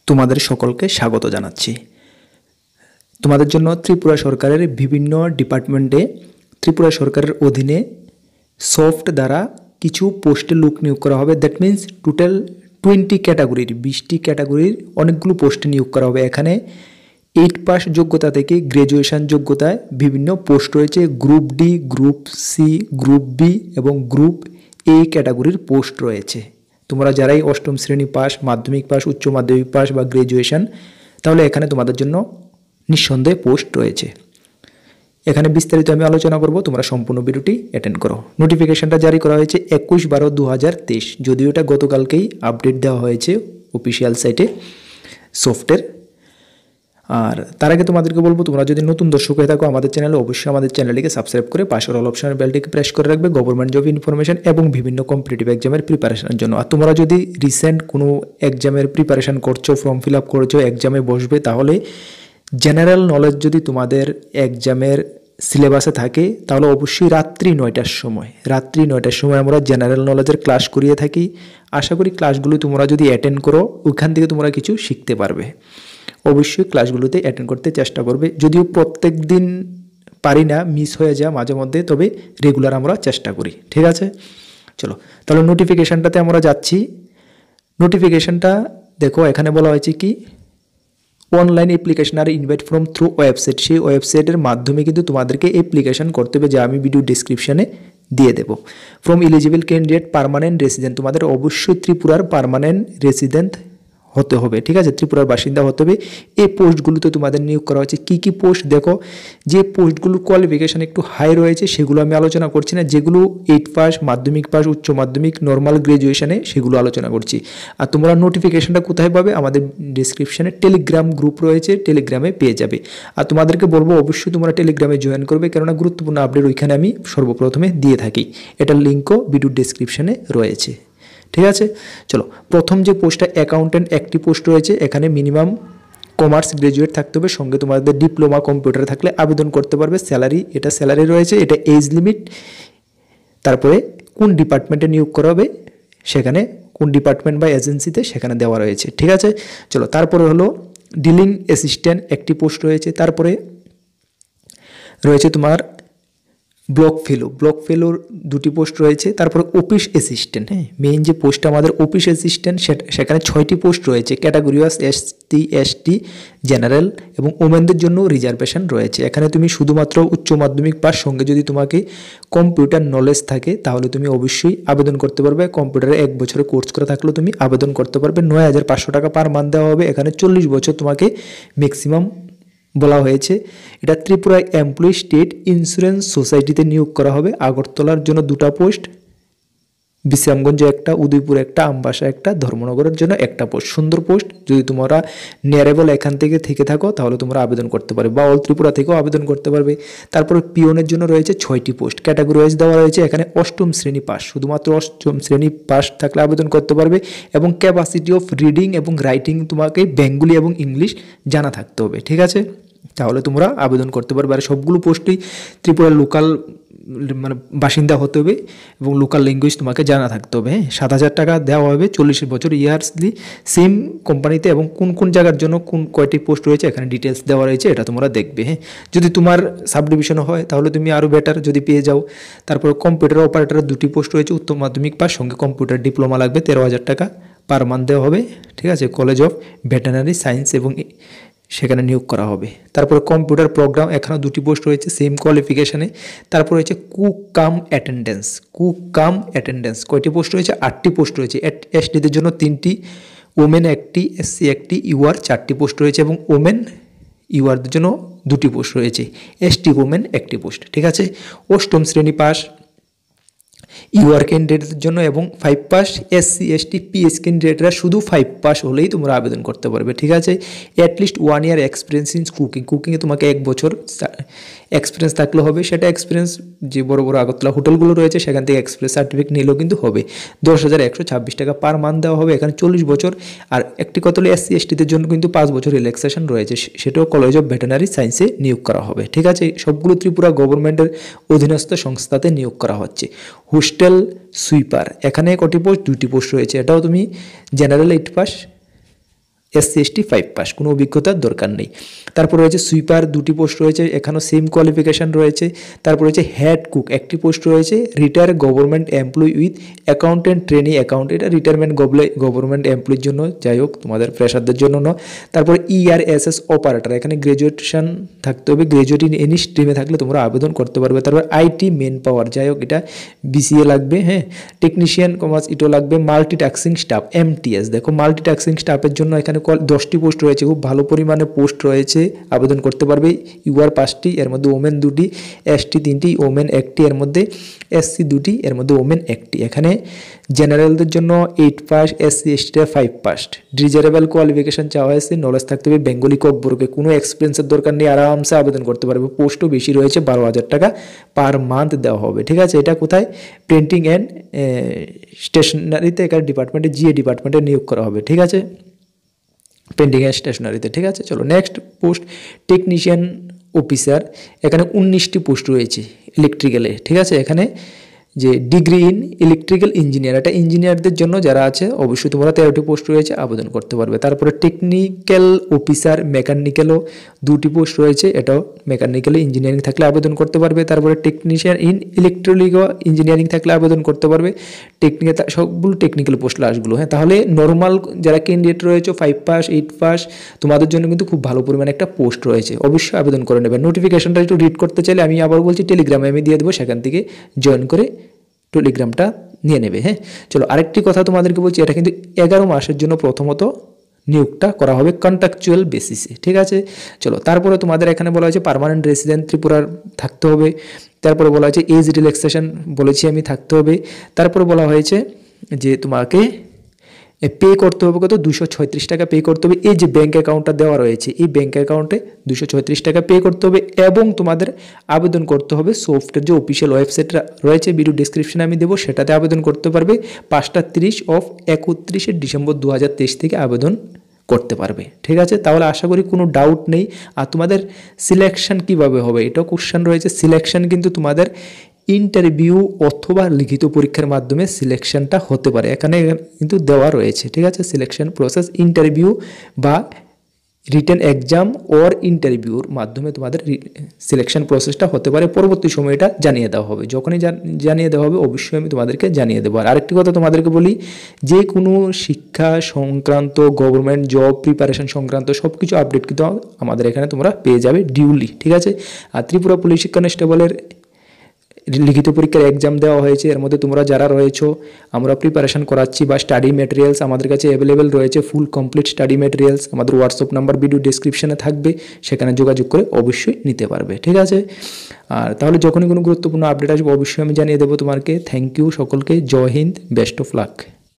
তোমাদের সকলকে স্বাগত জানাচ্ছি। তোমাদের জন্য ত্রিপুরা সরকারের বিভিন্ন ডিপার্টমেন্টে ত্রিপুরা সরকারের অধীনে সফট দ্বারা কিছু পোস্টে লোক নিয়োগ করা হবে। দ্যাট মিন্স টোটাল 20 ক্যাটাগরির 20টি ক্যাটাগরির অনেকগুলো পোস্টে নিয়োগ করা হবে। এখানে 8 পাস যোগ্যতা থেকে গ্র্যাজুয়েশন যোগ্যতায় বিভিন্ন পোস্ট রয়েছে। Group D, group C, group B এবং গ্রুপ এ ক্যাটাগরির পোস্ট রয়েছে। তোমরা যারাই অষ্টম শ্রেণী পাস, মাধ্যমিক পাস, উচ্চ মাধ্যমিক পাস বা গ্র্যাজুয়েশন, তাহলে এখানে তোমাদের জন্য নিঃসন্দেহে পোস্ট রয়েছে। এখানে বিস্তারিত আমি আলোচনা করব, তোমরা সম্পূর্ণ ভিডিওটি অ্যাটেন্ড করো। নোটিফিকেশনটা জারি করা হয়েছে 21/12/2023, যদিও এটা গতকালকেই আপডেট দেওয়া হয়েছে অফিসিয়াল সাইটে সফটের। আর তার আগে তোমাদেরকে বলবো, তোমরা যদি নতুন দর্শক হয়ে থাকো আমাদের চ্যানেলে, অবশ্যই আমাদের চ্যানেলটিকে সাবস্ক্রাইব করে পাশের অল অপশনের বেলটিকে প্রেস করে রাখবে গভর্নমেন্ট জব ইনফরমেশন এবং বিভিন্ন কম্পিটিটিভ এক্সামের প্রিপারেশনের জন্য। আর তোমরা যদি রিসেন্ট কোনো এক্সামের প্রিপারেশন করছো, ফর্ম ফিল আপ করছো, এক্সামে বসবে, তাহলে জেনারেল নলেজ যদি তোমাদের এক্সামের সিলেবাসে থাকে তাহলে অবশ্যই রাত্রি 9টার সময় আমরা জেনারেল নলেজের ক্লাস করিয়ে থাকি। আশা করি ক্লাসগুলো তোমরা যদি অ্যাটেন্ড করো, ওইখান থেকে তোমরা কিছু শিখতে পারবে। অবশ্যই ক্লাসগুলোতে অ্যাটেন্ড করতে চেষ্টা করবে, যদিও প্রত্যেক দিন পারি না, মিস হয়ে যায় মাঝে মধ্যে, তবে রেগুলার আমরা চেষ্টা করি। ঠিক আছে, চলো তাহলে নোটিফিকেশানটাতে আমরা যাচ্ছি। নোটিফিকেশানটা দেখো, এখানে বলা হয়েছে কি, অনলাইন অ্যাপ্লিকেশন আর ইনভাইট ফ্রম থ্রু ওয়েবসাইট। সেই ওয়েবসাইটের মাধ্যমে কিন্তু তোমাদেরকে অ্যাপ্লিকেশন করতে হবে, যা আমি ভিডিও ডিসক্রিপশানে দিয়ে দেবো। From eligible candidate permanent resident, তোমাদের অবশ্যই ত্রিপুরার পার্মানেন্ট রেসিডেন্ট হতে হবে। ঠিক আছে, ত্রিপুরার বাসিন্দা হতে হবে। এই পোস্টগুলোতে তোমাদের নিয়োগ করা হচ্ছে। কী কী পোস্ট দেখো, যে পোস্টগুলোর কোয়ালিফিকেশান একটু হাই রয়েছে সেগুলো আমি আলোচনা করছি না, যেগুলো 8 পাস, মাধ্যমিক পাস, উচ্চ মাধ্যমিক, নর্মাল গ্র্যাজুয়েশনে, সেগুলো আলোচনা করছি। আর তোমরা নোটিফিকেশানটা কোথায় পাবে? আমাদের ডিসক্রিপশানে টেলিগ্রাম গ্রুপ রয়েছে, টেলিগ্রামে পেয়ে যাবে। আর তোমাদেরকে বলবো অবশ্যই তোমরা টেলিগ্রামে জয়েন করবে, কেননা গুরুত্বপূর্ণ আপডেট ওইখানে আমি সর্বপ্রথমে দিয়ে থাকি। এটার লিঙ্কও ভিডিও ডিসক্রিপশানে রয়েছে। ঠিক আছে, চলো প্রথম যে পোস্টটা অ্যাকাউন্টেন্ট একটি পোস্ট রয়েছে। এখানে মিনিমাম কমার্স গ্র্যাজুয়েট থাকতে হবে, সঙ্গে তোমাদের ডিপ্লোমা কম্পিউটার থাকলে আবেদন করতে পারবে। স্যালারি রয়েছে, এটা এজ লিমিট, তারপরে কোন ডিপার্টমেন্টে নিয়োগ করা হবে সেখানে, কোন ডিপার্টমেন্ট বা এজেন্সিতে সেখানে দেওয়া রয়েছে। ঠিক আছে, চলো তারপরে হলো ডিলিং অ্যাসিস্ট্যান্ট একটি পোস্ট রয়েছে। তারপরে রয়েছে তোমার ব্লক ফেলোর 2টি পোস্ট রয়েছে। তারপরে অফিস অ্যাসিস্ট্যান্ট, মেইন যে পোস্টটা আমাদের অফিস অ্যাসিস্ট্যান্ট, সেখানে 6টি পোস্ট রয়েছে। Category wise SC ST general এবং ওমেনদের জন্য রিজার্ভেশন রয়েছে। এখানে তুমি শুধুমাত্র উচ্চ মাধ্যমিক পাস, সঙ্গে যদি তোমাকে কম্পিউটার নলেজ থাকে তাহলে তুমি অবশ্যই আবেদন করতে পারবে। কম্পিউটারে 1 বছরের কোর্স করে থাকলেও তুমি আবেদন করতে পারবে। 9,500 টাকা পার মান্থ দেওয়া হবে। এখানে 40 বছর তোমাকে ম্যাক্সিমাম বলা হয়েছে। এটা ত্রিপুরা এমপ্লয়ি স্টেট ইন্স্যুরেন্স সোসাইটিতে নিয়োগ করা হবে। আগরতলার জন্য 2টা পোস্ট, বিশ্রামগঞ্জে একটা, উদয়পুর একটা, আমবাসা একটা, ধর্মনগরের জন্য একটা পোস্ট। সুন্দর পোস্ট। যদি তোমরা নিয়ারেবল এখান থেকে থাকো তাহলে তোমরা আবেদন করতে পারবে, বা অল ত্রিপুরা থেকেও আবেদন করতে পারবে। তারপরে পিওনের জন্য রয়েছে 6টি পোস্ট। ক্যাটাগরি ওয়াইজ দেওয়া রয়েছে। এখানে অষ্টম শ্রেণী পাস, শুধুমাত্র অষ্টম শ্রেণী পাস থাকলে আবেদন করতে পারবে, এবং ক্যাপাসিটি অফ রিডিং এবং রাইটিং তোমাকে বেঙ্গলি এবং ইংলিশ জানা থাকতে হবে। ঠিক আছে, তাহলে তোমরা আবেদন করতে পারবে। আর সবগুলো পোস্টই ত্রিপুরার লোকাল মানে বাসিন্দা হতে হবে এবং লোকাল ল্যাঙ্গুয়েজ তোমাকে জানা থাকতে হবে। 7,000 টাকা দেওয়া হবে 40 বছর ইয়ার্সলি, সেম কোম্পানিতে। এবং কোন কোন জায়গার জন্য কয়টি পোস্ট রয়েছে এখানে ডিটেলস দেওয়া রয়েছে, এটা তোমরা দেখবে। যদি তোমার সাব ডিভিশন হয় তাহলে তুমি আরও বেটার যদি পেয়ে যাও। তারপর কম্পিউটার অপারেটরের 2টি পোস্ট রয়েছে। উচ্চ মাধ্যমিক পাস, সঙ্গে কম্পিউটার ডিপ্লোমা লাগবে। 13,000 টাকা পার মান্থ দেওয়া হবে। ঠিক আছে, কলেজ অফ ভেটেরিনারি সায়েন্স এবং সেখানে নিয়োগ করা হবে। তারপরে কম্পিউটার প্রোগ্রাম, এখানে 2টি পোস্ট রয়েছে সেম কোয়ালিফিকেশানে। তারপর রয়েছে কুক কাম অ্যাটেন্ডেন্স, কয়টি পোস্ট রয়েছে? 8টি পোস্ট রয়েছে। STদের জন্য 3টি, ওমেন 1টি, SC 1টি, UR 4টি পোস্ট রয়েছে, এবং ওমেন URদের জন্য 2টি পোস্ট রয়েছে। ST ওমেন 1টি পোস্ট। ঠিক আছে, অষ্টম শ্রেণী পাস UR ক্যান্ডিডেটের জন্য, এবং 5 পাস SC ST PS ক্যান্ডিডেটরা শুধু 5 পাস হলেই তোমরা আবেদন করতে পারবে। ঠিক আছে, অ্যাটলিস্ট 1 ইয়ার এক্সপিরিয়েন্স ইন কুকিংয়ে তোমাকে 1 বছর এক্সপিরিয়েন্স থাকলে হবে। সেটা এক্সপিরিয়েন্স যে বড় আগরতলা হোটেলগুলো রয়েছে সেখান থেকে এক্সপিরিয়েন্স সার্টিফিকেট নিলেও কিন্তু হবে। 10,126 টাকা পার মান্থ দেওয়া হবে। এখানে 40 বছর। আর একটি কথা হলো SC STদের জন্য কিন্তু 5 বছর রিল্যাক্সেশন রয়েছে, সেটাও কলেজ অফ ভেটেরিনারি সায়েন্সে নিয়োগ করা হবে। ঠিক আছে, সবগুলো ত্রিপুরা গভর্নমেন্টের অধীনস্থ সংস্থাতে নিয়োগ করা হচ্ছে। হোস্টেল সুইপার, এখানে কটি পোস্ট? 2টি পোস্ট রয়েছে। এটাও তুমি general 8 pass SC ST 5 pass, কোনো অভিজ্ঞতার দরকার নেই। তারপর রয়েছে সুইপার 2টি পোস্ট রয়েছে, এখানেও সেম কোয়ালিফিকেশান রয়েছে। তারপর রয়েছে হেড কুক 1টি পোস্ট রয়েছে, retire government employee with accountant trainee account, এটা রিটায়ারমেন্ট গভর্নমেন্ট এমপ্লয়ির জন্য, যাই হোক তোমাদের ফ্রেশারদের জন্য না। তারপর ERSS অপারেটর, এখানে গ্র্যাজুয়েশন থাকতে হবে, গ্র্যাজুয়েট ইন এনি স্ট্রিমে থাকলে তোমরা আবেদন করতে পারবে। তারপর IT মেন পাওয়ার, যাই হোক এটা BCA লাগবে, হ্যাঁ। টেকনিশিয়ান কমার্স এটাও লাগবে। মাল্টিটাস্কিং স্টাফ MTS, দেখো মাল্টিটাস্কিং স্টাফের জন্য এখানে 10টি পোস্ট রয়েছে, খুব ভালো পরিমাণে পোস্ট রয়েছে, আবেদন করতে পারবে। UR 5টি, এর মধ্যে ওমেন 2টি, ST 3টি, ওমেন 1টি, এর মধ্যে SC 2টি, এর মধ্যে ওমেন 1টি। এখানে জেনারেলদের জন্য 8 pass, SC ST 5 pass. Desirable qualification চাওয়া হয়েছে, নলেজ থাকতে হবে বেঙ্গলি ককবরকে, কোনো এক্সপিরিয়েন্সের দরকার নেই, আরামসে আবেদন করতে পারবে। পোস্টও বেশি রয়েছে, 12,000 টাকা পার মান্থ দেওয়া হবে, ঠিক আছে। এটা কোথায়? প্রিন্টিং অ্যান্ড স্টেশনারিতে, এখানে ডিপার্টমেন্টে GA ডিপার্টমেন্টে নিয়োগ করা হবে, ঠিক আছে, প্রিন্টিং অ্যান্ড স্টেশনারিতে, ঠিক আছে। চলো নেক্সট পোস্ট টেকনিশিয়ান অফিসার, এখানে 19টি পোস্ট রয়েছে ইলেকট্রিক্যালে, ঠিক আছে। এখানে যে ডিগ্রি ইন ইলেকট্রিক্যাল ইঞ্জিনিয়ার, এটা ইঞ্জিনিয়ারদের জন্য যারা আছে, অবশ্যই তোমরা 13টি পোস্ট রয়েছে, আবেদন করতে পারবে। তারপরে টেকনিক্যাল অফিসার মেকানিক্যালও 2টি পোস্ট রয়েছে, এটাও মেকানিক্যাল ইঞ্জিনিয়ারিং থাকলে আবেদন করতে পারবে। তারপরে টেকনিশিয়ান ইন ইলেকট্রনিক ইঞ্জিনিয়ারিং থাকলে আবেদন করতে পারবে। টেকনিক্যাল, সবগুলো টেকনিক্যাল পোস্ট লাস্টগুলো, হ্যাঁ। তাহলে নর্মাল যারা ক্যান্ডিডেট রয়েছে 5 পাস 8 পাস, তোমাদের জন্য কিন্তু খুব ভালো পরিমাণে একটা পোস্ট রয়েছে, অবশ্যই আবেদন করে নেবে। নোটিফিকেশনটা একটু রিড করতে চাইলে আমি আবার বলছি, টেলিগ্রামে আমি দিয়ে দেবো, সেখান থেকে জয়েন করে টেলিগ্রামটা নিয়ে নেবে, হ্যাঁ। চলো আরেকটি কথা তোমাদেরকে বলছি, এটা কিন্তু 11 মাসের জন্য প্রথমত নিয়োগটা করা হবে কন্ট্রাকচুয়াল বেসিসে, ঠিক আছে। চলো তারপরে তোমাদের এখানে বলা হয়েছে পার্মানেন্ট রেসিডেন্ট ত্রিপুরার থাকতে হবে। তারপরে বলা হয়েছে এজ রিল্যাক্সেশন বলেছি আমি, থাকতে হবে। তারপরে বলা হয়েছে যে তোমাকে পে করতে হবে কত? 236 টাকা পে করতে হবে। এই যে ব্যাঙ্ক অ্যাকাউন্টটা দেওয়া রয়েছে, এই ব্যাঙ্ক অ্যাকাউন্টে 236 টাকা পে করতে হবে, এবং তোমাদের আবেদন করতে হবে সফটের যে অফিসিয়াল ওয়েবসাইটটা রয়েছে, ভিডিও ডিসক্রিপশনে আমি দেবো, সেটাতে আবেদন করতে পারবে। 5:30 অফ 31 ডিসেম্বর 2023 থেকে আবেদন করতে পারবে, ঠিক আছে। তাহলে আশা করি কোনো ডাউট নেই। আর তোমাদের সিলেকশন কিভাবে হবে, এটাও কোশ্চেন রয়েছে। সিলেকশন কিন্তু তোমাদের ইন্টারভিউ অথবা লিখিত পরীক্ষার মাধ্যমে সিলেকশনটা হতে পারে, এখানে কিন্তু দেওয়া রয়েছে, ঠিক আছে। সিলেকশন প্রসেস ইন্টারভিউ বা রিটেন এক্সাম ওর ইন্টারভিউর মাধ্যমে তোমাদের সিলেকশন প্রসেসটা হতে পারে। পরবর্তী সময় এটা জানিয়ে দেওয়া হবে, যখনই জানিয়ে দেওয়া হবে অবশ্যই আমি তোমাদেরকে জানিয়ে দেবো। আর আরেকটি কথা তোমাদেরকে বলি, যে কোনো শিক্ষা সংক্রান্ত, গভর্নমেন্ট জব প্রিপারেশন সংক্রান্ত সব কিছু আপডেট কিন্তু আমাদের এখানে তোমরা পেয়ে যাবে ডিউলি, ঠিক আছে। আর ত্রিপুরা পুলিশ কনস্টেবলের লিখিত পরীক্ষার এক্সাম দেওয়া হয়েছে, এর মধ্যে তোমরা যারা রয়েছো আমরা প্রিপারেশন করাচ্ছি, বা স্টাডি ম্যাটেরিয়ালস আমাদের কাছে অ্যাভেলেবেল রয়েছে, ফুল কমপ্লিট স্টাডি ম্যাটেরিয়ালস। আমাদের হোয়াটসঅ্যাপ নাম্বার ভিডিও ডেসক্রিপশনে থাকবে, সেখানে যোগাযোগ করে অবশ্যই নিতে পারবে, ঠিক আছে। আর তাহলে যখনই কোনো গুরুত্বপূর্ণ আপডেট আসবে অবশ্যই আমি জানিয়ে দেবো তোমাকে। থ্যাংক ইউ সকলকে, জয় হিন্দ, বেস্ট অফ লাক।